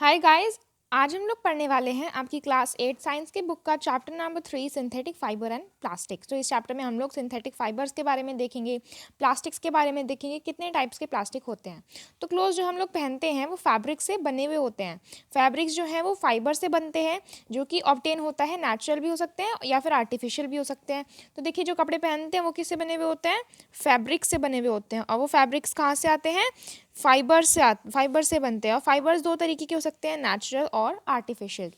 Hi guys. आज हम लोग पढ़ने वाले हैं आपकी क्लास 8 साइंस के बुक का chapter number 3 synthetic fibre and plastics. तो इस चैप्टर में हम लोग सिंथेटिक फाइबर्स के बारे में देखेंगे, प्लास्टिक्स के बारे में देखेंगे, कितने टाइप्स के प्लास्टिक होते हैं। तो क्लोथ जो हम लोग पहनते हैं वो फैब्रिक से बने हुए होते हैं। फैब्रिक्स जो हैं वो फाइबर से बनते हैं, जो कि ऑब्टेन होता है, नेचुरल भी हो सकते हैं या फिर आर्टिफिशियल भी हो सकते हैं। तो देखिए, जो कपड़े पहनते हैं वो किससे बने हुए होते हैं? फैब्रिक से बने हुए होते हैं। और वो फैब्रिक्स कहाँ से आते हैं? फाइबर से बनते हैं। और फाइबर्स दो तरीके के हो सकते हैं, नेचुरल और आर्टिफिशियल।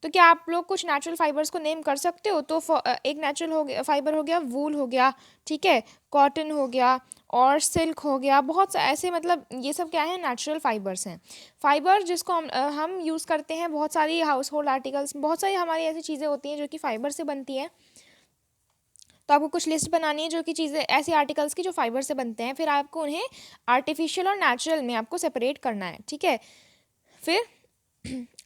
तो क्या आप लोग कुछ नेचुरल फाइबर्स को नेम कर सकते हो? तो एक नेचुरल हो गया, फाइबर हो गया वूल हो गया, ठीक है, कॉटन हो गया और सिल्क हो गया। बहुत ऐसे, मतलब ये सब क्या है? नेचुरल फाइबर्स हैं। फाइबर जिसको हम यूज़ करते हैं, बहुत सारी हाउस होल्ड आर्टिकल्स, बहुत सारी हमारी ऐसी चीज़ें होती हैं जो कि फाइबर से बनती हैं। तो आपको कुछ लिस्ट बनानी है जो कि चीज़ें ऐसी आर्टिकल्स की जो फाइबर से बनते हैं, फिर आपको उन्हें आर्टिफिशियल और नेचुरल में आपको सेपरेट करना है, ठीक है। फिर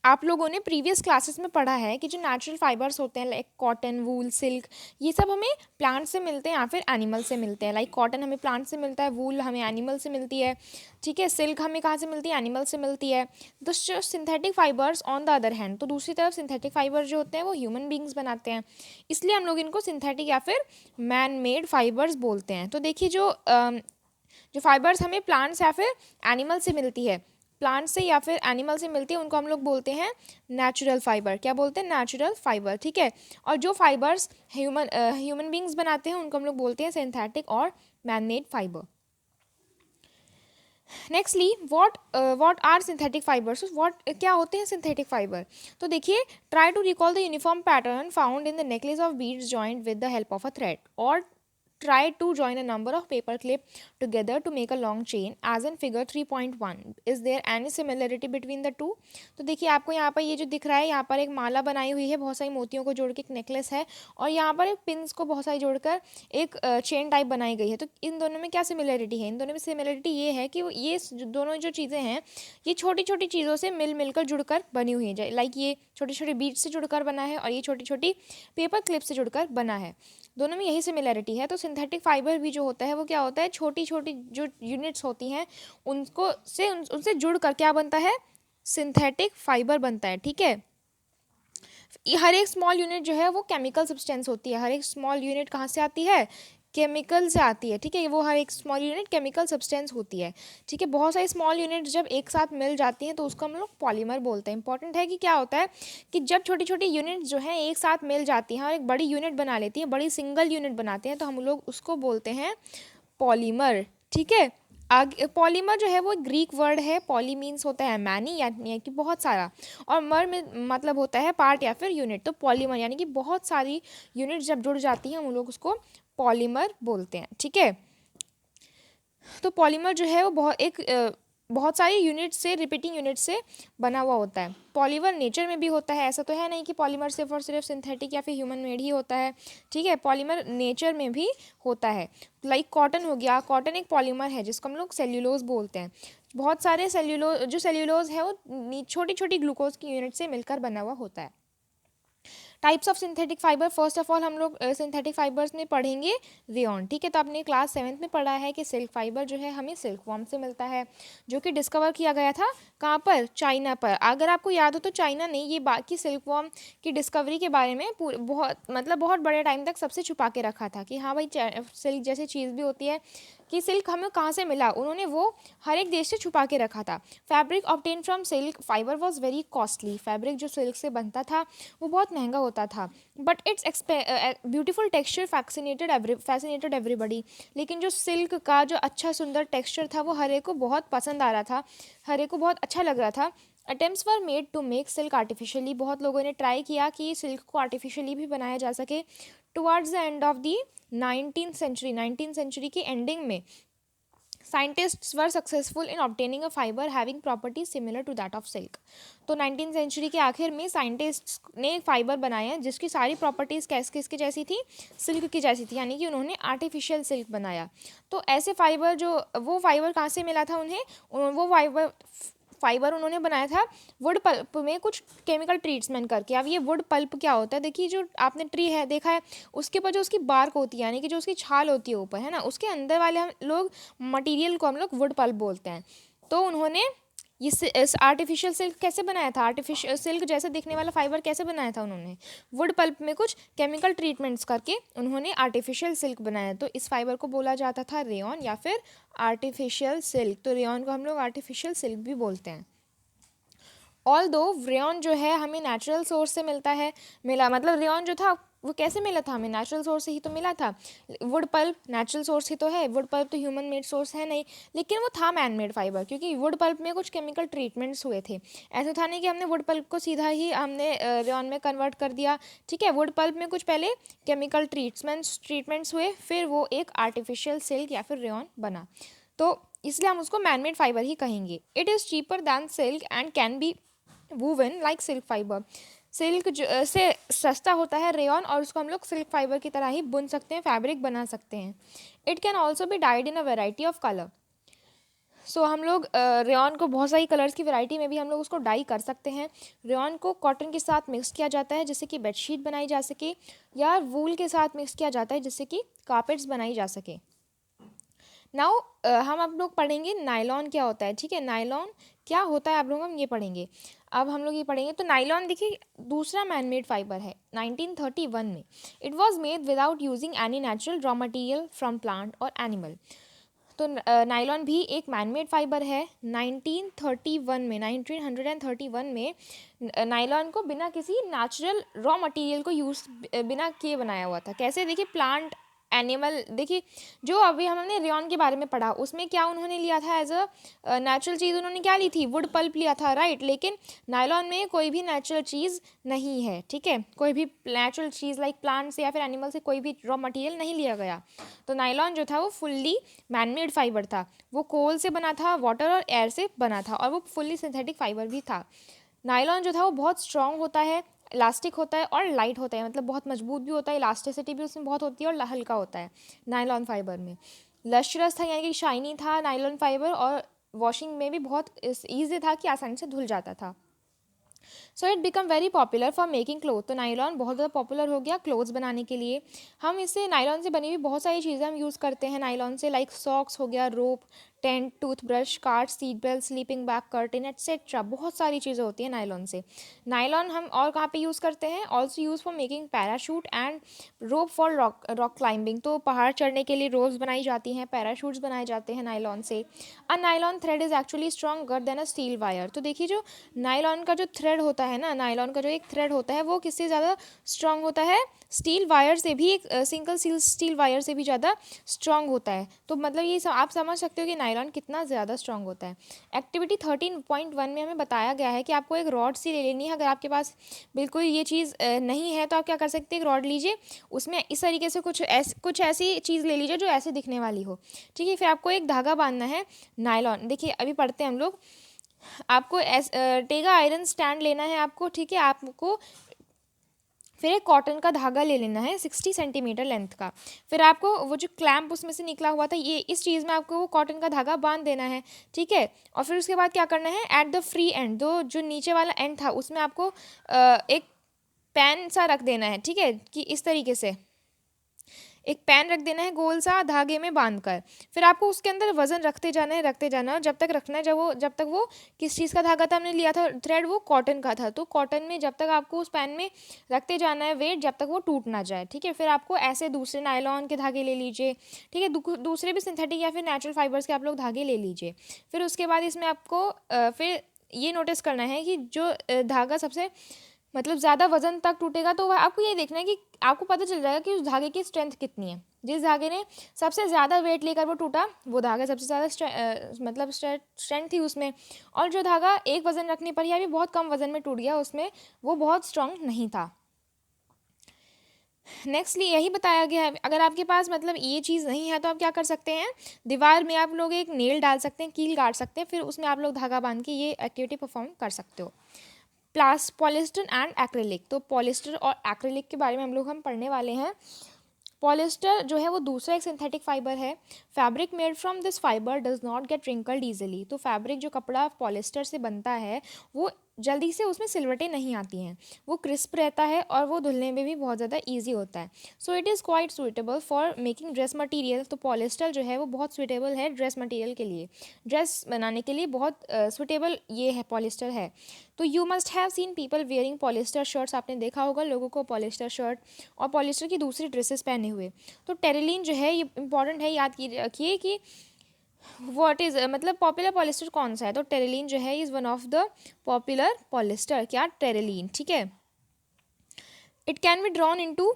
आप लोगों ने प्रीवियस क्लासेस में पढ़ा है कि जो नेचुरल फाइबर्स होते हैं, लाइक कॉटन, वूल, सिल्क, ये सब हमें प्लांट से मिलते हैं या फिर एनिमल से मिलते हैं। लाइक कॉटन हमें प्लांट से मिलता है, वूल हमें एनिमल से मिलती है, ठीक है, सिल्क हमें कहाँ से मिलती है? एनिमल से मिलती है। तो जो synthetic fibres on the other hand, तो दूसरी तरफ सिंथेटिक फाइबर जो होते हैं वो ह्यूमन बींग्स बनाते हैं, इसलिए हम लोग इनको सिंथेटिक या फिर मैन मेड फाइबर्स बोलते हैं। तो देखिए, जो फाइबर्स हमें प्लांट्स या फिर एनिमल से मिलती है, प्लांट से या फिर एनिमल से मिलती है, उनको हम लोग बोलते हैं नेचुरल फाइबर। क्या बोलते हैं? नेचुरल फाइबर, ठीक है। और जो फाइबर्स ह्यूमन बींग्स बनाते हैं उनको हम लोग बोलते हैं सिंथेटिक और man made fibre. Nextly, what are synthetic fibres? What क्या होते हैं सिंथेटिक फाइबर? तो देखिए, try to recall the uniform pattern found in the necklace of beads joint with the help of a thread, और try to join a number of paper clip together to make a long chain as in figure 3.1. Is there any similarity between the two? तो देखिए, आपको यहाँ पर ये जो दिख रहा है, यहाँ पर एक माला बनाई हुई है, बहुत सारी मोतियों को जोड़ के एक नेकलेस है, और यहाँ पर एक पिन्स को बहुत सारी जोड़कर एक चेन टाइप बनाई गई है। तो इन दोनों में क्या सिमिलरिटी है? इन दोनों में सिमिलरिटी ये है कि ये दोनों जो चीज़ें हैं, ये छोटी छोटी चीज़ों से मिलकर जुड़कर बनी हुई है। लाइक ये छोटी छोटी बीड से जुड़कर बना है और ये छोटी छोटी पेपर क्लिप से जुड़कर बना है। दोनों में यही सिमिलरिटी है। तो सिंथेटिक फाइबर भी जो होता है वो क्या होता है? छोटी छोटी जो यूनिट्स होती हैं उनसे जुड़कर क्या बनता है? सिंथेटिक फाइबर बनता है, ठीक है। हर एक स्मॉल यूनिट जो है वो केमिकल सब्सटेंस होती है। हर एक स्मॉल यूनिट कहाँ से आती है? केमिकल से आती है, ठीक है। वो हर एक स्मॉल यूनिट केमिकल सब्सटेंस होती है, ठीक है। बहुत सारी स्मॉल यूनिट जब एक साथ मिल जाती हैं तो उसको हम लोग पॉलीमर बोलते हैं। इंपॉर्टेंट है कि क्या होता है कि जब छोटी छोटी यूनिट जो हैं एक साथ मिल जाती हैं और एक बड़ी यूनिट बना लेती हैं, बड़ी सिंगल यूनिट बनाते हैं, तो हम लोग उसको बोलते हैं पॉलीमर, ठीक है। आगे पॉलीमर जो है वो ग्रीक वर्ड है। पॉली मीन्स होता है मैनी, यानी कि बहुत सारा, और मर में मतलब होता है पार्ट या फिर यूनिट। तो पॉलीमर यानी कि बहुत सारी यूनिट जब जुड़ जाती हैं हम लोग उसको पॉलीमर बोलते हैं, ठीक है। तो पॉलीमर जो है वो बहुत सारी यूनिट से, रिपीटिंग यूनिट से बना हुआ होता है। पॉलीमर नेचर में भी होता है, ऐसा तो है नहीं कि पॉलीमर सिर्फ और सिर्फ सिंथेटिक या फिर ह्यूमन मेड ही होता है, ठीक है। पॉलीमर नेचर में भी होता है। लाइक कॉटन हो गया, कॉटन एक पॉलीमर है जिसको हम लोग सेल्यूलोज बोलते हैं। बहुत सारे सेल्यूलोज है वो छोटी छोटी ग्लूकोज की यूनिट से मिलकर बना हुआ होता है। Types of synthetic fibre, first of all हम लोग सिंथेटिक फाइबर्स में पढ़ेंगे रेयॉन, ठीक है। तो आपने क्लास 7th में पढ़ा है कि सिल्क फाइबर जो है हमें सिल्क वॉर्म से मिलता है, जो कि डिस्कवर किया गया था कहाँ पर? चाइना पर। अगर आपको याद हो तो चाइना ने ये बाकी सिल्क वॉर्म की डिस्कवरी के बारे में बहुत बड़े टाइम तक सबसे छुपा के रखा था कि हाँ भाई, सिल्क जैसी चीज़ भी होती है, कि सिल्क हमें कहाँ से मिला, उन्होंने वो हर एक देश से छुपा के रखा था। Fabric obtain from silk fibre was very costly. Fabric जो सिल्क से बनता था वो बहुत महंगा होता था, but it's beautiful texture fascinated everybody. लेकिन जो सिल्क का जो अच्छा सुंदर टेक्सचर था वो हर एक को बहुत पसंद आ रहा था, हर एक को बहुत अच्छा लग रहा था। Attempts were made to make silk artificially. बहुत लोगों ने ट्राई किया कि सिल्क को आर्टिफिशियली भी बनाया जा सके। Towards the end of the 19th century की एंडिंग में scientists were successful in obtaining a fibre having properties similar to that of silk. तो 19th सेंचुरी के आखिर में साइंटिस्ट्स ने एक फाइबर बनाया जिसकी सारी प्रॉपर्टीज़ किसकी जैसी थी? सिल्क की जैसी थी, यानी कि उन्होंने आर्टिफिशियल सिल्क बनाया। तो ऐसे फाइबर वो फाइबर कहाँ से मिला था उन्हें? वो फाइबर उन्होंने बनाया था वुड पल्प में कुछ केमिकल ट्रीटमेंट करके। अब ये वुड पल्प क्या होता है? देखिए, जो आपने ट्री है देखा है, उसके ऊपर जो उसकी बार्क होती है, यानी कि जो उसकी छाल होती है ऊपर, है ना, उसके अंदर वाले हम लोग मटेरियल को हम लोग वुड पल्प बोलते हैं। तो उन्होंने इस आर्टिफिशियल सिल्क कैसे बनाया था, आर्टिफिशियल सिल्क जैसे दिखने वाला फाइबर कैसे बनाया था उन्होंने, वुड पल्प में कुछ केमिकल ट्रीटमेंट्स करके उन्होंने आर्टिफिशियल सिल्क बनाया। तो इस फाइबर को बोला जाता था रेयॉन या फिर आर्टिफिशियल सिल्क। तो रेयॉन को हम लोग आर्टिफिशियल सिल्क भी बोलते हैं। ऑल दो रेयॉन जो है हमें नेचुरल सोर्स से मिला मतलब रेयॉन जो था वो कैसे मिला था हमें, नेचुरल सोर्स से ही तो मिला था। वुड पल्प नेचुरल सोर्स ही तो है, वुड पल्प तो ह्यूमन मेड सोर्स है नहीं, लेकिन वो था मैन मेड फाइबर, क्योंकि वुड पल्प में कुछ केमिकल ट्रीटमेंट्स हुए थे। ऐसा था नहीं कि हमने वुड पल्प को सीधा ही हमने रेयॉन में कन्वर्ट कर दिया, ठीक है। वुड पल्प में कुछ पहले केमिकल ट्रीटमेंट्स हुए, फिर वो एक आर्टिफिशियल सिल्क या फिर रेयॉन बना। तो इसलिए हम उसको मैन मेड फाइबर ही कहेंगे। It is cheaper then silk and can be woven like silk fibre. Silk से सस्ता होता है रेयॉन, और उसको हम लोग सिल्क फाइबर की तरह ही बुन सकते हैं, फैब्रिक बना सकते हैं। It can also be dyed in a variety of colour. So हम लोग रेयॉन को बहुत सारी कलर्स की वैरायटी में भी हम लोग उसको डाई कर सकते हैं। रेयॉन को कॉटन के साथ मिक्स किया जाता है जिससे कि बेडशीट बनाई जा सके, या वूल के साथ मिक्स किया जाता है जिससे कि कार्पेट्स बनाई जा सके। नाउ हम आप लोग पढ़ेंगे नायलॉन क्या होता है, ठीक है। नायलॉन क्या होता है आप लोग हम ये पढ़ेंगे। अब हम लोग ये पढ़ेंगे तो नायलॉन देखिए दूसरा मैन मेड फाइबर है 1931 में। It was made without using any natural raw material from plant और एनिमल। तो नायलॉन भी एक मैन मेड फाइबर है। 1931 में नायलॉन को बिना किसी नेचुरल रॉ मटेरियल को यूज़ बिना किए बनाया हुआ था। कैसे, देखिए प्लांट एनिमल, देखिए जो अभी हमने रेयॉन के बारे में पढ़ा उसमें क्या उन्होंने लिया था एज अ नेचुरल चीज़, उन्होंने क्या ली थी, वुड पल्प लिया था, राइट। लेकिन नायलॉन में कोई भी नेचुरल चीज़ नहीं है, ठीक है। कोई भी नेचुरल चीज़ लाइक प्लांट से या फिर एनिमल से कोई भी रॉ मटेरियल नहीं लिया गया। तो नायलॉन जो था वो फुल्ली मैनमेड फाइबर था। वो कोल से बना था, वाटर और एयर से बना था, और वो फुल्ली सिंथेटिक फाइबर भी था। नायलॉन जो था वो बहुत स्ट्रॉन्ग होता है, इलास्टिक होता है और लाइट होता है, मतलब बहुत मजबूत भी होता है, इलास्टिसिटी भी उसमें बहुत होती है और हल्का होता है नायलॉन फाइबर में। लश्रस था यानी कि शाइनी था नायलॉन फाइबर, और वॉशिंग में भी बहुत ईजी था कि आसानी से धुल जाता था। So it become very popular for making cloth. तो नायलॉन बहुत ज़्यादा पॉपुलर हो गया क्लोथ्स बनाने के लिए। हम इससे नायलॉन से बनी हुई बहुत सारी चीज़ें हम यूज़ करते हैं नायलॉन से, लाइक सॉक्स हो गया, rope, tent, toothbrush, card, seat belt, sleeping bag, curtain etcetera. बहुत सारी चीज़ें होती हैं नायलॉन से। नायलॉन हम और कहाँ पे यूज़ करते हैं, also use for making parachute and rope for rock climbing. तो पहाड़ चढ़ने के लिए रोप्स बनाई जाती हैं, पैराशूट्स बनाए जाते हैं नायलॉन से। A nylon thread is actually stronger than a steel wire. तो देखिए जो नायलॉन का जो थ्रेड होता है ना, नायलॉन का जो एक थ्रेड होता है वो किससे ज़्यादा स्ट्रॉन्ग होता है, स्टील वायर से भी, एक सिंगल स्टील वायर से भी ज़्यादा स्ट्रॉन्ग होता है। तो मतलब ये आप समझ सकते हो कि नायलॉन कितना ज़्यादा स्ट्रॉन्ग होता है। एक्टिविटी 13.1 में हमें बताया गया है कि आपको एक रॉड सी ले लेनी है। अगर आपके पास बिल्कुल ये चीज़ नहीं है तो आप क्या कर सकते हैं, एक रॉड लीजिए, उसमें इस तरीके से कुछ ऐसी चीज़ ले लीजिए जो ऐसे दिखने वाली हो, ठीक है। फिर आपको एक धागा बांधना है नायलॉन, देखिए अभी पढ़ते हैं हम लोग। आपको टेगा आयरन स्टैंड लेना है आपको, ठीक है। आपको फिर एक कॉटन का धागा ले लेना है 60 सेंटीमीटर लेंथ का। फिर आपको वो जो क्लैंप उसमें से निकला हुआ था, ये इस चीज़ में आपको वो कॉटन का धागा बांध देना है, ठीक है। और फिर उसके बाद क्या करना है, एट द फ्री एंड, जो नीचे वाला एंड था उसमें आपको एक पैन सा रख देना है, ठीक है, कि इस तरीके से एक पैन रख देना है गोल सा धागे में बांधकर। फिर आपको उसके अंदर वजन रखते जाना है, और जब तक रखना है जब तक वो किस चीज़ का धागा था हमने लिया था थ्रेड, वो कॉटन का था। तो कॉटन में जब तक आपको उस पैन में रखते जाना है वेट, जब तक वो टूट ना जाए, ठीक है। फिर आपको ऐसे दूसरे नायलॉन के धागे ले लीजिए, ठीक है, दूसरे भी सिंथेटिक या फिर नेचुरल फाइबर्स के आप लोग धागे ले लीजिए। फिर उसके बाद इसमें आपको फिर ये नोटिस करना है कि जो धागा सबसे मतलब ज़्यादा वजन तक टूटेगा, तो वह आपको ये देखना है कि आपको पता चल जाएगा कि उस धागे की स्ट्रेंथ कितनी है। जिस धागे ने सबसे ज़्यादा वेट लेकर वो टूटा, वो धागा सबसे ज़्यादा मतलब स्ट्रेंथ थी उसमें। और जो धागा एक वज़न रखने पर या भी बहुत कम वज़न में टूट गया, उसमें वो बहुत स्ट्रॉन्ग नहीं था। नेक्स्टली यही बताया गया है, अगर आपके पास मतलब ये चीज़ नहीं है तो आप क्या कर सकते हैं, दीवार में आप लोग एक नेल डाल सकते हैं, कील गाड़ सकते हैं, फिर उसमें आप लोग धागा बांध के ये एक्टिविटी परफॉर्म कर सकते हो। Polyester and acrylic. तो पॉलिस्टर और एक्रेलिक के बारे में हम पढ़ने वाले हैं। पॉलिस्टर जो है वो दूसरा एक सिंथेटिक फाइबर है। Fabric made from this fibre does not gate wrinkled easily. तो फैब्रिक जो कपड़ा पॉलिस्टर से बनता है वो जल्दी से उसमें सिलवटें नहीं आती हैं, वो क्रिस्प रहता है और वो धुलने में भी बहुत ज़्यादा ईजी होता है। So it is quite suitable for making dress material. तो पॉलिस्टर जो है वो बहुत सूटेबल है ड्रेस मटीरियल के लिए, ड्रेस बनाने के लिए बहुत सूटेबल ये है, पॉलिस्टर है। तो you must have seen people wearing polyester shirts, आपने देखा होगा लोगों को पॉलिस्टर शर्ट और पॉलिस्टर की दूसरी ड्रेसेस पहने हुए। तो टेरिलीन जो है ये इंपॉर्टेंट है, याद रखिए कि व्हाट इज मतलब पॉपुलर पॉलिस्टर कौन सा है। तो टेरिलीन जो है is one of the popular polyester, क्या, टेरिलीन, ठीक है। It can be drawn into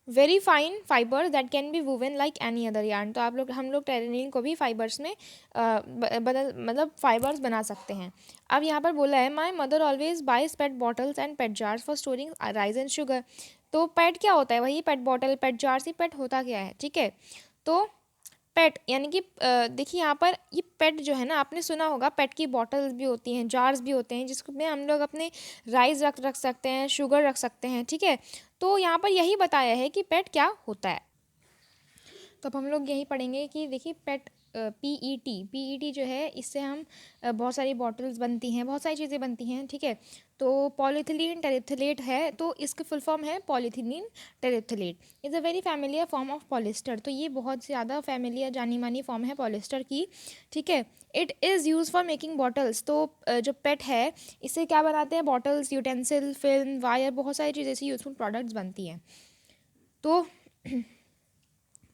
very fine fibre that can be woven like any other yarn. तो हम लोग टेरिलीन को भी फाइबर्स में बदल मतलब फाइबर्स बना सकते हैं। अब यहाँ पर बोला है my mother always buys PET bottles and PET jars for storing rice and sugar. तो पेट क्या होता है, वही पेट बॉटल पेट जार्स ही पेट होता क्या है, ठीक है। तो पेट यानी कि देखिए यहाँ पर ये पेट जो है ना, आपने सुना होगा पेट की बॉटल्स भी होती हैं, जार्स भी होते हैं जिसमें हम लोग अपने राइस रख सकते हैं, शुगर रख सकते हैं, ठीक है। तो यहाँ पर यही बताया है कि पेट क्या होता है। तो अब हम लोग यही पढ़ेंगे कि देखिए पेट पीईटी जो है इससे हम बहुत सारी बॉटल्स बनती हैं, बहुत सारी चीज़ें बनती हैं, ठीक है। तो पॉलीथिलीन टेरिप्थलेट है, तो इसका फुल फॉर्म है polyethylene terephthalate. Is a very familiar form of polyester. तो ये बहुत ज़्यादा फैमिलियर जानी मानी फॉर्म है पॉलिस्टर की, ठीक है। It is use for making bottles. तो जो पेट है इससे क्या बनाते हैं, बॉटल्स, यूटेंसिल, फिल्म, वायर, बहुत सारी चीज़ें ऐसी यूजफुल प्रोडक्ट्स बनती हैं। तो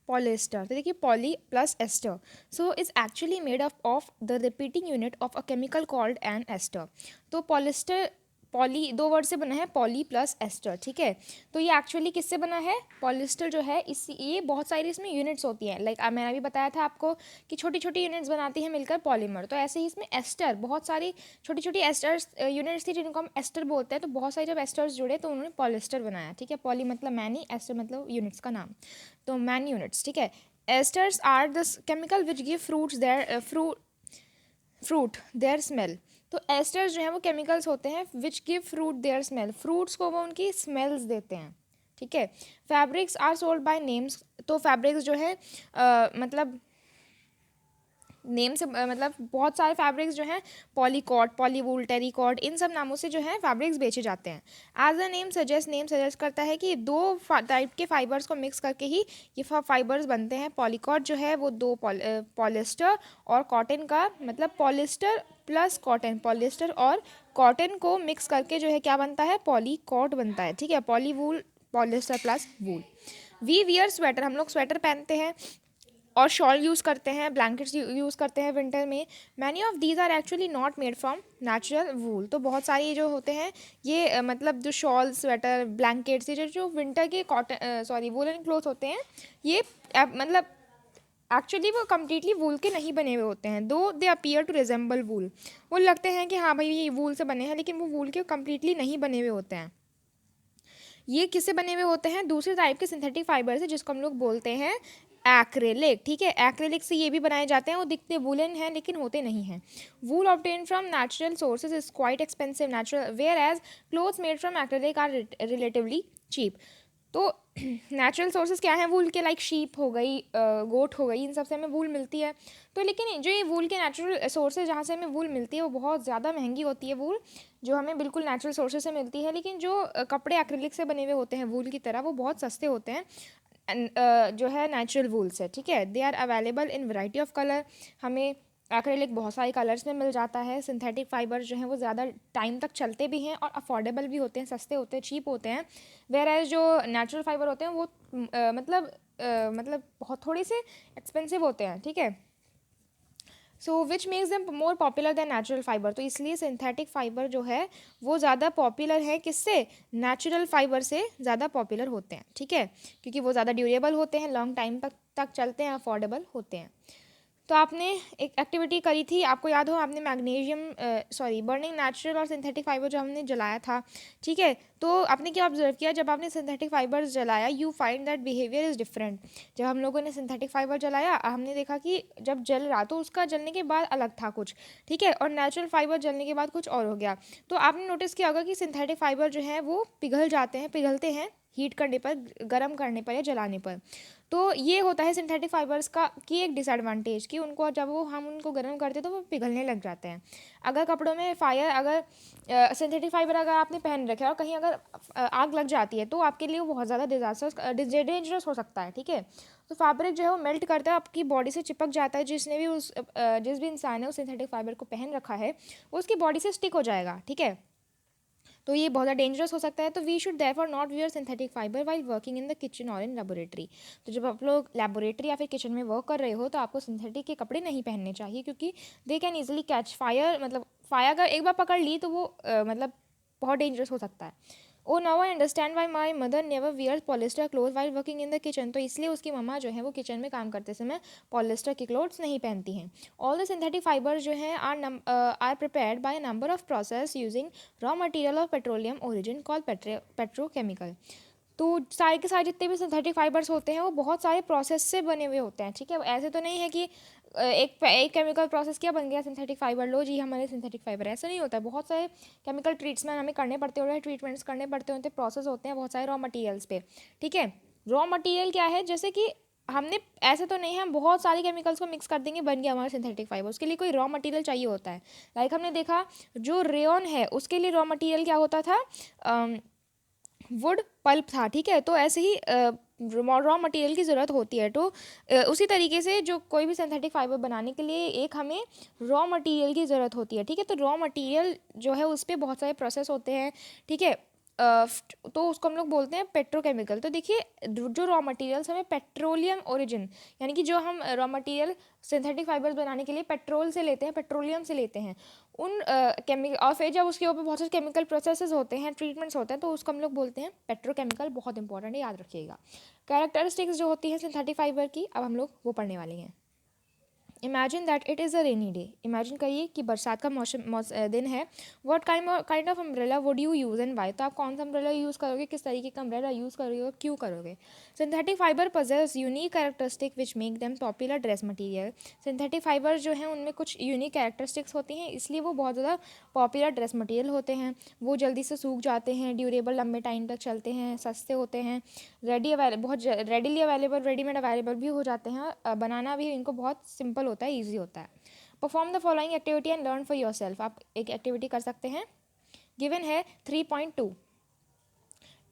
पॉलिस्टर, तो देखिए poly plus ester, so is actually made up of the repeating unit of a chemical called an ester. तो पॉलिस्टर पॉली दो वर्ड से बना है, पॉली प्लस एस्टर, ठीक है। तो ये एक्चुअली किससे बना है, पॉलिस्टर जो है इस ये बहुत सारी इसमें यूनिट्स होती हैं, लाइक मैंने अभी बताया था आपको कि छोटी छोटी यूनिट्स बनाती हैं मिलकर पॉलीमर। तो ऐसे ही इसमें एस्टर, बहुत सारी छोटी छोटी एस्टर्स यूनिट्स थी जिनको हम एस्टर बोलते हैं। तो बहुत सारे जब एस्टर्स जुड़े तो उन्होंने पॉलिस्टर बनाया, ठीक है। पॉली मतलब मैनी, एस्टर मतलब यूनिट्स का नाम, तो मैन यूनिट्स, ठीक है। Esters are the chemical which give fruits their fruit their smell. तो एस्टर्स जो हैं वो केमिकल्स होते हैं which give fruit their smell, fruits को वो उनकी स्मेल्स देते हैं, ठीक है। Fabrics are sold by names. तो फैब्रिक्स जो है मतलब नेम से मतलब बहुत सारे फैब्रिक्स जो हैं, पॉलीकॉट, पॉलीवूल, टेरिकॉट, इन सब नामों से जो है फैब्रिक्स बेचे जाते हैं। एज अ नेम सजेस्ट करता है कि दो टाइप के फाइबर्स को मिक्स करके ही ये फाइबर्स बनते हैं। पॉलीकॉट जो है वो दो पॉलिस्टर और कॉटन का, मतलब पॉलिस्टर प्लस कॉटन, पॉलिस्टर और कॉटन को मिक्स करके जो है क्या बनता है, पॉलीकॉट बनता है, ठीक है। Polywool, polyester plus wool. We wear sweater, हम लोग स्वेटर पहनते हैं और शॉल यूज़ करते हैं, ब्लैंकेट्स यूज़ करते हैं विंटर में। Many of these are actually not made from natural wool. तो बहुत सारी जो होते हैं ये मतलब जो शॉल, स्वेटर, ब्लैंकेट्स, ये जो विंटर के कॉटन वूलन क्लोथ होते हैं, ये मतलब एक्चुअली वो कम्प्लीटली वूल के नहीं बने हुए होते हैं। दो दे अपीयर टू रिजेंबल वूल, वो लगते हैं कि हाँ भाई ये वूल से बने हैं, लेकिन वो वूल के कम्प्लीटली नहीं बने हुए होते हैं। ये किससे बने हुए होते हैं, दूसरे टाइप के सिंथेटिक फाइबर से, जिसको हम लोग बोलते हैं एक्रेलिक, ठीक है। एक्रेलिक से ये भी बनाए जाते हैं, वो दिखते वूलन हैं लेकिन होते नहीं हैं। Wool obtain from natural sources is quite expensive natural, whereas clothes made from acrylic are relatively cheap. तो नेचुरल सोर्सेज क्या हैं वूल के, लाइक शीप हो गई, गोट हो गई, इन सब से हमें वूल मिलती है। तो लेकिन जो ये वूल के नेचुरल सोर्सेज जहाँ से हमें वूल मिलती है वो बहुत ज़्यादा महंगी होती है वूल, जो हमें बिल्कुल नेचुरल सोर्सेज से मिलती है। लेकिन जो कपड़े एक्रिलिक से बने हुए होते हैं वूल की तरह, वो बहुत सस्ते होते हैं जो है नेचुरल वूल से, ठीक है। They are available in variety of colour, हमें एक्रेलिक बहुत सारे कलर्स में मिल जाता है। सिंथेटिक फाइबर जो हैं वो ज़्यादा टाइम तक चलते भी हैं और अफोर्डेबल भी होते हैं, सस्ते होते हैं, चीप होते हैं। वेयर एज जो नेचुरल फाइबर होते हैं वो मतलब बहुत थोड़े से एक्सपेंसिव होते हैं, ठीक है। So which makes them more popular than natural fibre. तो इसलिए सिंथेटिक फाइबर जो है वो ज़्यादा पॉपुलर है, किससे, नेचुरल फाइबर से ज़्यादा पॉपुलर होते हैं, ठीक है, क्योंकि वो ज़्यादा ड्यूरेबल होते हैं, लॉन्ग टाइम तक चलते हैं, अफोर्डेबल होते हैं। तो आपने एक एक्टिविटी करी थी, आपको याद हो, आपने बर्निंग नेचुरल और सिंथेटिक फाइबर जो हमने जलाया था, ठीक है। तो आपने क्या ऑब्जर्व किया, जब आपने सिंथेटिक फाइबर जलाया, you find that behaviour is different. जब हम लोगों ने सिंथेटिक फाइबर जलाया, हमने देखा कि जब जल रहा तो उसका जलने के बाद अलग था कुछ, ठीक है, और नेचुरल फाइबर जलने के बाद कुछ और हो गया। तो आपने नोटिस किया होगा कि सिंथेटिक फाइबर जो है वो पिघलते हैं हीट करने पर, गर्म करने पर या जलाने पर। तो ये होता है सिंथेटिक फाइबर्स का की एक डिसएडवांटेज कि उनको जब वो हम उनको गर्म करते हैं तो वो पिघलने लग जाते हैं। अगर कपड़ों में अगर सिंथेटिक फाइबर अगर आपने पहन रखे और कहीं अगर आग लग जाती है तो आपके लिए वो बहुत ज़्यादा डेंजरस हो सकता है, ठीक है। तो फैब्रिक जो है वो मेल्ट करता है, आपकी बॉडी से चिपक जाता है। जिस भी इंसान ने उस सिंथेटिक फाइबर को पहन रखा है वो उसकी बॉडी से स्टिक हो जाएगा, ठीक है। तो ये बहुत ज़्यादा डेंजरस हो सकता है। तो we should therefore not wear synthetic fibre while working in the kitchen और इन लेबोरेटरी। तो जब आप लोग लेबोरेटरी या फिर किचन में वर्क कर रहे हो तो आपको सिंथेटिक के कपड़े नहीं पहनने चाहिए, क्योंकि they can easily catch fire. मतलब फायर अगर एक बार पकड़ ली तो वो मतलब बहुत डेंजरस हो सकता है। Oh now I understand why my mother never wears polyester cloth while working in the kitchen. तो इसलिए उसकी मम्मा जो है वो किचन में काम करते समय पॉलिस्टर के क्लोथ्स नहीं पहनती हैं। ऑल द सिंथेटिक फाइबर जो हैं are prepared by a number of process using raw material of petroleum origin called petrochemical. तो सारे के सारे जितने भी सिंथेटिक फाइबर्स होते हैं वो बहुत सारे प्रोसेस से बने हुए होते हैं, ठीक है। ऐसे तो नहीं है कि एक केमिकल प्रोसेस किया बन गया सिंथेटिक फाइबर, लो जी हमारे सिंथेटिक फाइबर, ऐसा नहीं होता है। बहुत सारे केमिकल ट्रीटमेंट हमें करने पड़ते होते हैं, ट्रीटमेंट्स करने पड़ते होते हैं, प्रोसेस होते हैं बहुत सारे रॉ मटेरियल्स पे, ठीक है। रॉ मटेरियल क्या है, जैसे कि हमने ऐसे तो नहीं है हम बहुत सारे केमिकल्स को मिक्स कर देंगे बन गया हमारा सिंथेटिक फाइबर। उसके लिए कोई रॉ मटेरियल चाहिए होता है। लाइक हमने देखा जो रेयन है उसके लिए रॉ मटेरियल क्या होता था, वुड पल्प था, ठीक है। तो ऐसे ही रॉ मटेरियल की ज़रूरत होती है। तो उसी तरीके से जो कोई भी सिंथेटिक फाइबर बनाने के लिए एक हमें रॉ मटेरियल की ज़रूरत होती है, ठीक है। तो रॉ मटेरियल जो है उस पर बहुत सारे प्रोसेस होते हैं, ठीक है। तो उसको हम लोग बोलते हैं पेट्रोकेमिकल। तो देखिए जो रॉ मटेरियल्स हमें पेट्रोलियम ओरिजिन, यानी कि जो हम रॉ मटेरियल सिंथेटिक फाइबर्स बनाने के लिए पेट्रोल से लेते हैं, पेट्रोलियम से लेते हैं, उन केमिकल, और फिर जब उसके ऊपर बहुत सारे केमिकल प्रोसेसेस होते हैं, ट्रीटमेंट्स होते हैं, तो उसको हम लोग बोलते हैं पेट्रोकेमिकल। बहुत इंपॉर्टेंट है, याद रखिएगा। कैरेक्टरिस्टिक्स जो होती है सिंथेटिक फाइबर की, अब हम लोग वो पढ़ने वाले हैं। Imagine that it is a rainy day. Imagine करिए कि बरसात का दिन है। What kind of umbrella would you use and why. तो आप कौन सा अम्ब्रेला यूज़ करोगे, किस तरीके का अम्ब्रेला यूज़ करोगे और क्यों करोगे। Synthetic fibre possess unique characteristic which make them popular dress material. Synthetic fibre जो हैं उनमें कुछ यूनिक कैरेक्टरिस्टिक्स होती हैं, इसलिए वो बहुत ज़्यादा पॉपुलर ड्रेस मटीरियल होते हैं। वो जल्दी से सूख जाते हैं, ड्यूरेबल, लंबे टाइम तक चलते हैं, सस्ते होते हैं, बहुत रेडीली अवेलेबल, रेडीमेड अवेलेबल भी हो जाते हैं। बनाना भी इनको बहुत सिंपल होता है, ईजी होता है। Perform the following activity and learn for yourself. आप एक एक्टिविटी कर सकते हैं, गिवन है 3.2।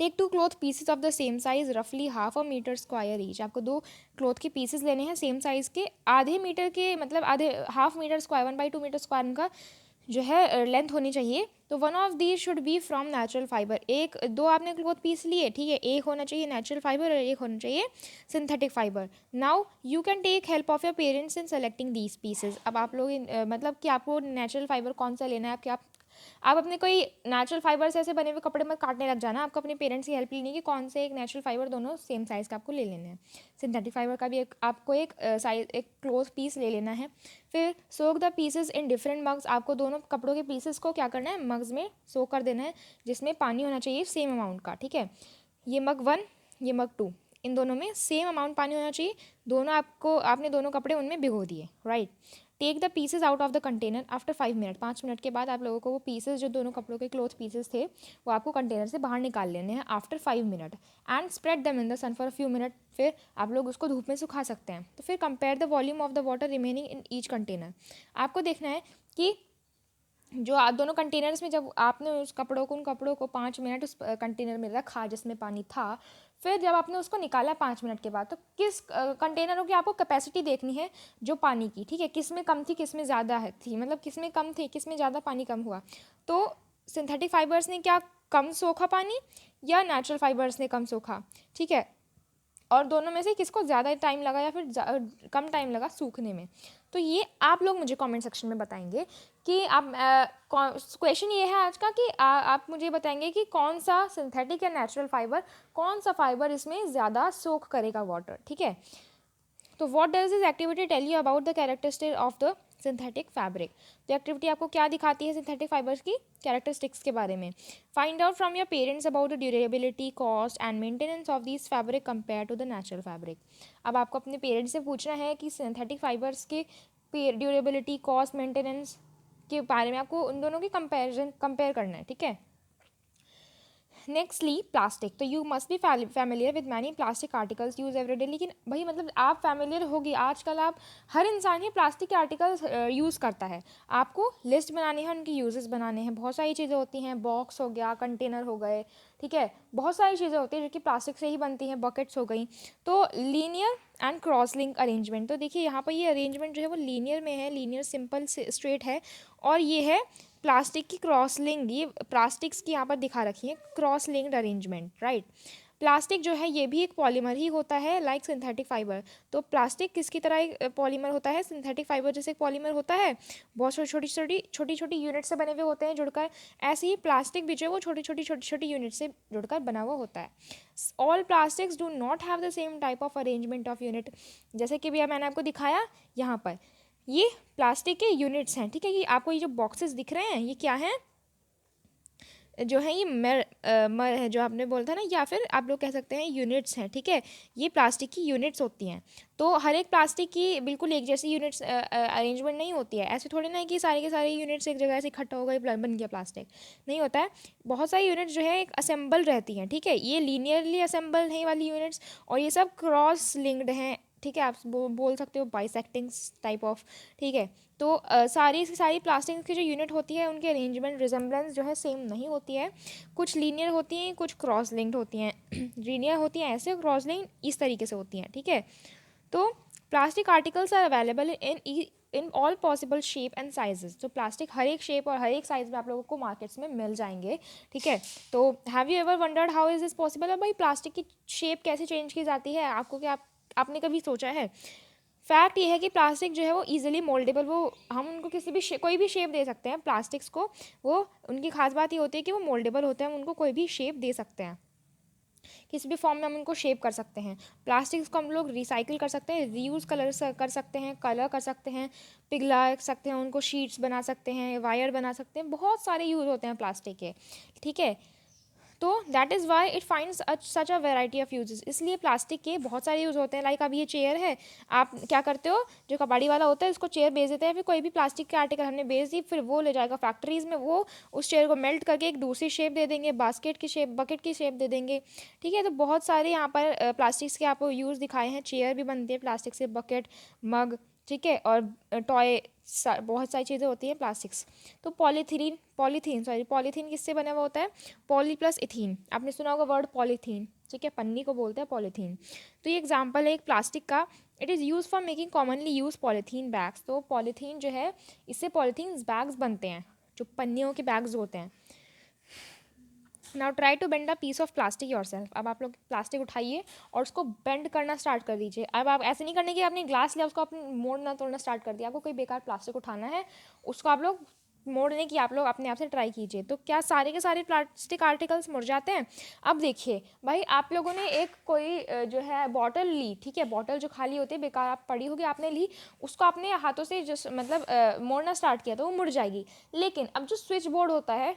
Take 2 cloth pieces of the same size रफली half a metre square each. आपको 2 क्लॉथ के पीसेज लेने हैं सेम साइज के, आधे मीटर के, मतलब आधे half metre square, 1/2 metre square उनका जो है लेंथ होनी चाहिए। तो one of these should be from natural fibre. दो आपने क्लॉथ पीस लिए, ठीक है, एक होना चाहिए नेचुरल फाइबर और एक होना चाहिए synthetic fibre. Now you can take help of your parents in selecting these pieces. अब आप लोग मतलब कि आपको नेचुरल फाइबर कौन सा लेना है, आप अपने कोई नेचुरल फाइबर से ऐसे बने हुए कपड़े में काटने लग जाना। आपको अपने पेरेंट्स की हेल्प लेनी है कि कौन से एक नेचुरल फाइबर, दोनों सेम साइज़ का आपको ले लेने हैं। सिंथेटिक फाइबर का भी आपको एक क्लोथ पीस ले लेना है। फिर soak the pieces in different mugs. आपको दोनों कपड़ों के पीसेस को क्या करना है, मग्स में सोक कर देना है, जिसमें पानी होना चाहिए सेम अमाउंट का, ठीक है। ये मग 1, ये मग 2, इन दोनों में सेम अमाउंट पानी होना चाहिए। आपने दोनों कपड़े उनमें भिगो दिए, right. Take the pieces out of the container after 5 minute. 5 minute के बाद आप लोगों को वो पीसेज, जो दोनों कपड़ों के क्लोथ पीसेज थे, वो आपको कंटेनर से बाहर निकाल लेने हैं after 5 minute. And spread them in the sun for a few minute. फिर आप लोग उसको धूप में सुखा सकते हैं। तो फिर compare the volume of the water remaining in each container. आपको देखना है कि जो आप दोनों कंटेनर्स में, जब आपने उन कपड़ों को 5 मिनट उस कंटेनर में रखा जिसमें पानी था, फिर जब आपने उसको निकाला 5 मिनट के बाद, तो किस कंटेनरों की आपको कैपेसिटी देखनी है जो पानी की, ठीक है, किस में कम थी किस में ज़्यादा थी, मतलब किस में कम थी किस में ज़्यादा पानी कम हुआ। तो सिंथेटिक फाइबर्स ने क्या कम सोखा पानी, या नेचुरल फाइबर्स ने कम सोखा, ठीक है, और दोनों में से किसको ज़्यादा टाइम लगा या फिर कम टाइम लगा सूखने में। तो ये आप लोग मुझे कमेंट सेक्शन में बताएंगे कि आप क्वेश्चन ये है आज का कि आप मुझे बताएंगे कि कौन सा सिंथेटिक या नेचुरल फाइबर, कौन सा फाइबर इसमें ज़्यादा सोख करेगा वाटर, ठीक है। तो what does this activity tell you about the characteristic of the synthetic fabric. तो एक्टिविटी आपको क्या दिखाती है सिंथेटिक फाइबर्स की कैरेक्टरिस्टिक्स के बारे में। Find out from your parents about the durability, cost and maintenance of this fabric compare to the natural fabric. अब आपको अपने पेरेंट्स से पूछना है कि सिंथेटिक फाइबर्स के ड्यूरेबिलिटी, कॉस्ट, मेंटेनेंस के बारे में आपको उन दोनों की कंपेयर करना है, ठीक है। नेक्स्टली प्लास्टिक, तो you must be familiar with many plastic articles use everyday. लेकिन भाई मतलब आप फैमिलियर होगी, आजकल आप हर इंसान ही प्लास्टिक के आर्टिकल्स यूज़ करता है। आपको लिस्ट बनानी है, उनकी यूजेस बनाने हैं। बहुत सारी चीज़ें होती हैं, बॉक्स हो गया, कंटेनर हो गए, ठीक है, बहुत सारी चीज़ें होती हैं जो कि प्लास्टिक से ही बनती हैं, बकेट्स हो गई। तो linear and cross link arrangement, तो देखिए यहाँ पर ये अरेंजमेंट जो है वो लीनियर में है, लीनियर सिंपल स्ट्रेट है, और ये है प्लास्टिक की क्रॉस लिंक, ये प्लास्टिक्स की यहाँ पर दिखा रखी है cross linked arrangement, right. Plastic जो है ये भी एक पॉलीमर ही होता है, लाइक सिंथेटिक फाइबर। तो प्लास्टिक किसकी तरह एक पॉलीमर होता है, सिंथेटिक फाइबर जैसे एक पॉलीमर होता है, बहुत छोटी छोटी यूनिट से बने हुए होते हैं जुड़कर। ऐसे ही प्लास्टिक भी जो है वो छोटी छोटी यूनिट से जुड़कर बना हुआ होता है। All plastics do not have the same type of arrangement of unit, जैसे कि भैया मैंने आपको दिखाया यहाँ पर, ये प्लास्टिक के यूनिट्स हैं, ठीक है। ये आपको ये जो बॉक्सेस दिख रहे हैं ये क्या हैं, जो है ये मर है जो आपने बोला था ना, या फिर आप लोग कह सकते हैं यूनिट्स हैं, ठीक है। ये प्लास्टिक की यूनिट्स होती हैं। तो हर एक प्लास्टिक की बिल्कुल एक जैसी यूनिट्स अरेंजमेंट नहीं होती है। ऐसे थोड़ी ना है कि सारे के सारे यूनिट्स एक जगह से इकट्ठा हो गए बन गया प्लास्टिक, नहीं होता है। बहुत सारी यूनिट्स जो है एक असेंबल रहती हैं, ठीक है। ये लीनियरली असेंबल है वाली यूनिट्स, और ये सब क्रॉस लिंक्ड हैं, ठीक है। आप बोल सकते हो बाइसेक्टिंग टाइप ऑफ, ठीक है। तो सारी की सारी प्लास्टिक की जो यूनिट होती है उनकी अरेंजमेंट रिजेम्बलेंस जो है सेम नहीं होती है। कुछ लीनियर होती हैं, कुछ क्रॉस लिंक्ड होती हैं। लीनियर होती हैं ऐसे, क्रॉस लिंक्ड इस तरीके से होती हैं, ठीक है। तो plastic articles are available in all possible shape and sizes. तो प्लास्टिक हर एक शेप और हर एक साइज़ में आप लोगों को मार्केट्स में मिल जाएंगे, ठीक है। तो have you ever wondered how is this possible, भाई प्लास्टिक की शेप कैसे चेंज की जाती है, आपको क्या आपने कभी सोचा है? फैक्ट ये है कि प्लास्टिक जो है वो इजीली मोल्डेबल, वो हम उनको किसी भी कोई भी शेप दे सकते हैं प्लास्टिक्स को। वो उनकी खास बात ये होती है कि वो मोल्डेबल होते हैं, हम उनको कोई भी शेप दे सकते हैं, किसी भी फॉर्म में हम उनको शेप कर सकते हैं। प्लास्टिक्स को हम लोग रिसाइकिल कर सकते हैं, रीयूज़ कर सकते हैं, कलर कर सकते हैं, पिघला सकते हैं, उनको शीट्स बना सकते हैं, वायर बना सकते हैं, बहुत सारे यूज़ होते हैं प्लास्टिक के, ठीक है। तो that is why it finds such a variety of uses, इसलिए प्लास्टिक के बहुत सारे यूज़ होते हैं। लाइक अब ये चेयर है, आप क्या करते हो, जो कबाड़ी वाला होता है इसको चेयर बेच देते हैं, फिर कोई भी प्लास्टिक के आर्टिकल हमने बेच दी, फिर वो ले जाएगा फैक्ट्रीज़ में, वो उस चेयर को मेल्ट करके एक दूसरी शेप दे देंगे, बास्केट की शेप, बकेट की शेप दे देंगे, ठीक है। तो बहुत सारे यहाँ पर प्लास्टिक्स के आपको यूज़ दिखाए हैं। चेयर भी बनती है प्लास्टिक से, बकेट, मग, ठीक है, और टॉय, बहुत सारी चीज़ें होती हैं प्लास्टिक्स। तो पॉलीथीन किससे बना हुआ होता है, पॉली प्लस इथीन, आपने सुना होगा वर्ड पॉलीथीन, ठीक है, पन्नी को बोलते हैं पॉलीथीन। तो ये एग्जांपल है एक प्लास्टिक का। It is use for making commonly use polythene bags. तो पॉलीथीन जो है इससे पॉलीथीन बैग्स बनते हैं, जो पन्नियों के बैग्स होते हैं। Now try to bend a piece of plastic yourself. अब आप लोग प्लास्टिक उठाइए और उसको बेंड करना स्टार्ट कर दीजिए। अब आप ऐसे नहीं करने कि आपने ग्लास लिया उसको आपने मोड़ना तोड़ना स्टार्ट कर दिया। आपको कोई बेकार प्लास्टिक उठाना है, उसको आप लोग मोड़ने की आप लोग अपने आप से ट्राई कीजिए। तो क्या सारे के सारे प्लास्टिक आर्टिकल्स मुड़ जाते हैं? अब देखिए भाई, आप लोगों ने एक कोई जो है बॉटल ली, ठीक है, बॉटल जो खाली होती है बेकार आप पड़ी होगी, आपने ली, उसको अपने हाथों से जस्ट मतलब मोड़ना स्टार्ट किया तो वो मुड़ जाएगी। लेकिन अब जो स्विच बोर्ड होता है,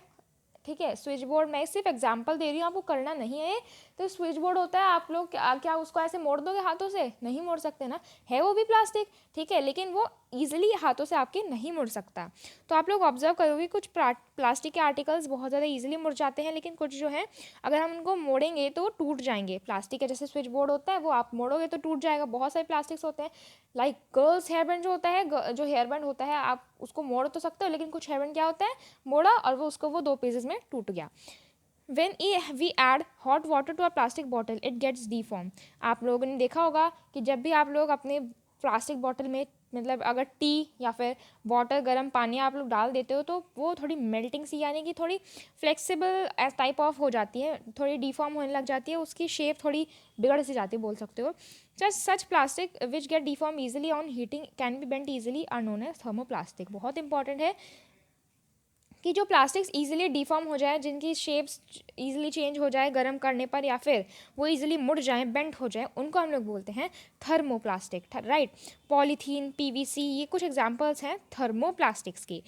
ठीक है, स्विच बोर्ड, मैं सिर्फ एग्जांपल दे रही हूँ, आपको करना नहीं है। तो स्विच बोर्ड होता है, आप लोग क्या उसको ऐसे मोड़ दोगे हाथों से? नहीं मोड़ सकते ना, है वो भी प्लास्टिक, ठीक है, लेकिन वो ईजिली हाथों से आपके नहीं मुड़ सकता। तो आप लोग ऑब्जर्व करोगे कुछ प्लास्टिक के आर्टिकल्स बहुत ज़्यादा ईजिली मुड़ जाते हैं, लेकिन कुछ जो है अगर हम उनको मोड़ेंगे तो टूट जाएंगे। प्लास्टिक का जैसे स्विच बोर्ड होता है वो आप मोड़ोगे तो टूट जाएगा। बहुत सारे प्लास्टिक्स होते हैं, लाइक गर्ल्स हेयर बैंड जो होता है, जो हेयर बैंड होता है आप उसको मोड़ तो सकते हो, लेकिन कुछ हेयर बैंड क्या होता है, मोड़ा और वो उसको वो 2 पीसेस में टूट गया। When we add hot water to a plastic bottle, it gets deformed. आप लोगों ने देखा होगा कि जब भी आप लोग अपने प्लास्टिक बॉटल में मतलब अगर टी या फिर वाटर गर्म पानी आप लोग डाल देते हो तो वो थोड़ी मेल्टिंग सी, यानी कि थोड़ी फ्लेक्सिबल टाइप ऑफ हो जाती है, थोड़ी डिफॉर्म होने लग जाती है, उसकी शेप थोड़ी बिगड़ सी जाती है, बोल सकते हो। Such plastic which get deform easily on heating can be bent easily are known as thermoplastic. बहुत इंपॉर्टेंट है कि जो प्लास्टिक्स ईजिली डिफॉर्म हो जाए, जिनकी शेप्स ईजिली चेंज हो जाए गर्म करने पर, या फिर वो ईजिली मुड़ जाए, बेंट हो जाए, उनको हम लोग बोलते हैं थर्मोप्लास्टिक, राइट। पॉलीथीन, पीवीसी, ये कुछ एग्जांपल्स हैं थर्मोप्लास्टिक्स की।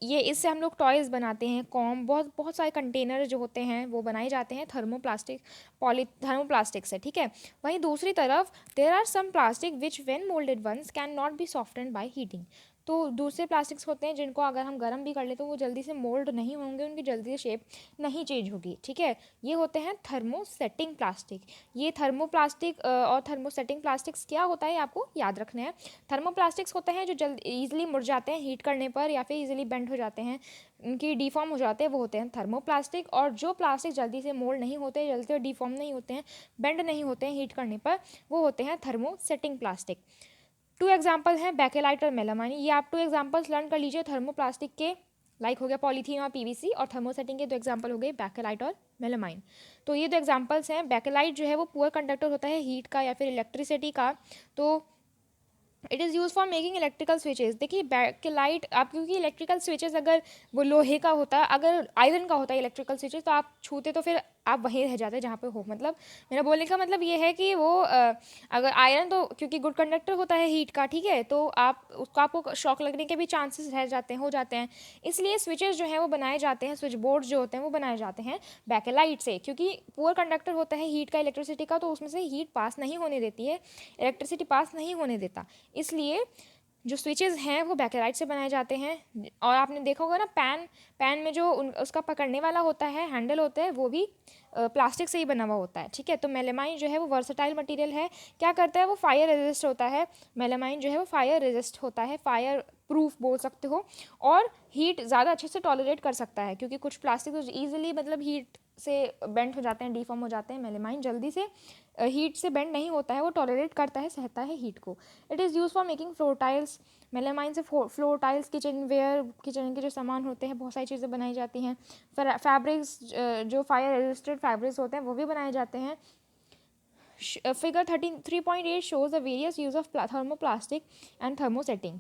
ये इससे हम लोग टॉयज़ बनाते हैं, बहुत बहुत सारे कंटेनर जो होते हैं वो बनाए जाते हैं थर्मोप्लास्टिक से, ठीक है। वहीं दूसरी तरफ there are some plastic which when moulded once can not be softened by heating. तो दूसरे प्लास्टिक्स होते हैं जिनको अगर हम गर्म भी कर ले तो वो जल्दी से मोल्ड नहीं होंगे, उनकी जल्दी से शेप नहीं चेंज होगी, ठीक है। ये होते हैं थर्मोसेटिंग प्लास्टिक। ये थर्मोप्लास्टिक और थर्मोसेटिंग प्लास्टिक्स क्या होता है आपको याद रखना है। थर्मोप्लास्टिक्स होते हैं जो जल्द ईजिली मुड़ जाते हैं हीट करने पर, या फिर ईजिली बेंड हो जाते हैं, उनकी डिफॉर्म हो जाते हैं, वो होते हैं थर्मोप्लास्टिक। और जो प्लास्टिक जल्दी से मोल्ड नहीं होते, जल्दी से डिफॉर्म नहीं होते हैं, बेंड नहीं होते हैं हीट करने पर, वो होते हैं थर्मोसेटिंग प्लास्टिक। टू एग्जाम्पल हैं बेकेलाइट और मेलामाइन। ये आप टू एग्जाम्पल्स लर्न कर लीजिए थर्मोप्लास्टिक के, लाइक हो गया पॉलीथीन और पीवीसी, और थर्मोसेटिंग के दो एग्जाम्पल हो गए बेकेलाइट और मेलामाइन। तो ये दो एग्जाम्पल्स हैं। बेकेलाइट जो है वो पुअर कंडक्टर होता है हीट का या फिर इलेक्ट्रिसिटी का, तो it is use for making electrical switches. देखिए बैकलाइट आप, क्योंकि इलेक्ट्रिकल स्विचेस अगर वो लोहे का होता है, अगर आयरन का होता है इलेक्ट्रिकल स्विचेस, तो आप छूते तो फिर आप वहीं रह जाते जहाँ पे हो। मतलब मेरा बोलने का मतलब ये है कि वो अगर आयरन तो क्योंकि गुड कंडक्टर होता है हीट का, ठीक है, तो आप उसको आपको शॉक लगने के भी चांसेस रह जाते हैं, हो जाते हैं। इसलिए स्विचेस जो हैं वो बनाए जाते हैं, स्विच बोर्ड जो होते हैं वो बनाए जाते हैं बैकेलाइट से, क्योंकि पुअर कंडक्टर होता है हीट का, इलेक्ट्रिसिटी का, तो उसमें से हीट पास नहीं होने देती है, इलेक्ट्रिसिटी पास नहीं होने देता। इसलिए जो स्विचेस हैं वो बैकेलाइट से बनाए जाते हैं। और आपने देखा होगा ना पैन में जो उसका पकड़ने वाला होता है, हैंडल होता है, वो भी प्लास्टिक से ही बना हुआ होता है, ठीक है। तो मेलामाइन जो है वो वर्सटाइल मटेरियल है। क्या करता है वो, फायर रेजिस्ट होता है। मेलामाइन जो है वो फायर रेजिस्ट होता है, फायर प्रूफ बोल सकते हो, और हीट ज़्यादा अच्छे से टॉलरेट कर सकता है, क्योंकि कुछ प्लास्टिक तो ईजिली मतलब हीट से बेंड हो जाते हैं, डिफॉर्म हो जाते हैं। मेलामाइन जल्दी से हीट से बेंड नहीं होता है, वो टॉलरेट करता है, सहता है हीट को। It is use for making floor tiles. Melamine से floor tiles, kitchenware, kitchen के जो सामान होते हैं, बहुत सारी चीज़ें बनाई जाती हैं। फैब्रिक्स, जो फायर रेजिस्टेंट फैब्रिक्स होते हैं वो भी बनाए जाते हैं। Figure 3.8 shows the various use of thermoplastic and thermosetting।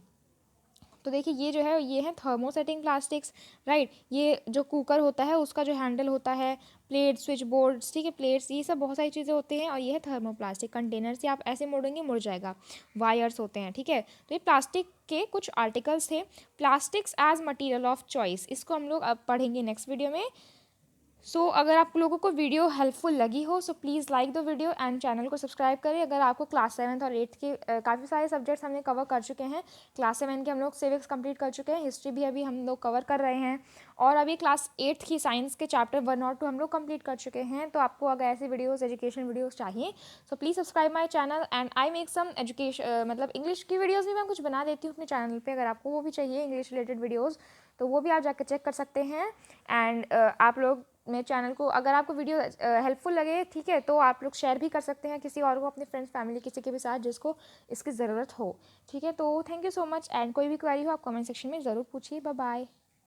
तो देखिए ये जो है ये है थर्मोसेटिंग प्लास्टिक्स, राइट। ये जो कुकर होता है उसका जो हैंडल होता है, प्लेट, स्विच बोर्ड्स, ठीक है, प्लेट्स, ये सब बहुत सारी चीज़ें होती हैं। और ये है थर्मोप्लास्टिक कंटेनर, से आप ऐसे मोड़ेंगे मुड़ जाएगा। वायर्स होते हैं, ठीक है। तो ये प्लास्टिक के कुछ आर्टिकल्स थे। Plastics as material of choice, इसको हम लोग अब पढ़ेंगे नेक्स्ट वीडियो में। सो अगर आप लोगों को वीडियो हेल्पफुल लगी हो so please like the video and channel को सब्सक्राइब करें। अगर आपको क्लास 7th और 8th के काफ़ी सारे सब्जेक्ट्स हमने कवर कर चुके हैं। क्लास 7 के हम लोग सिविक्स कंप्लीट कर चुके हैं, हिस्ट्री भी अभी हम लोग कवर कर रहे हैं, और अभी क्लास 8th की साइंस के चैप्टर 1 और 2 हम लोग कंप्लीट कर चुके हैं। तो आपको अगर ऐसे वीडियोज़, एजुकेशन वीडियोज़ चाहिए so please subscribe my channel and I make some education, मतलब इंग्लिश की वीडियोज़ भी मैं कुछ बना देती हूँ अपने चैनल पर। अगर आपको वो भी चाहिए इंग्लिश रिलेटेड वीडियोज़ तो वो भी आप जाकर चेक कर सकते हैं। एंड आप लोग मेरे चैनल को, अगर आपको वीडियो हेल्पफुल लगे, ठीक है, तो आप लोग शेयर भी कर सकते हैं किसी और को, अपने फ्रेंड्स, फैमिली, किसी के भी साथ जिसको इसकी ज़रूरत हो, ठीक है। तो thank you so much, and कोई भी क्वेरी हो आप कमेंट सेक्शन में ज़रूर पूछिए। Bye bye.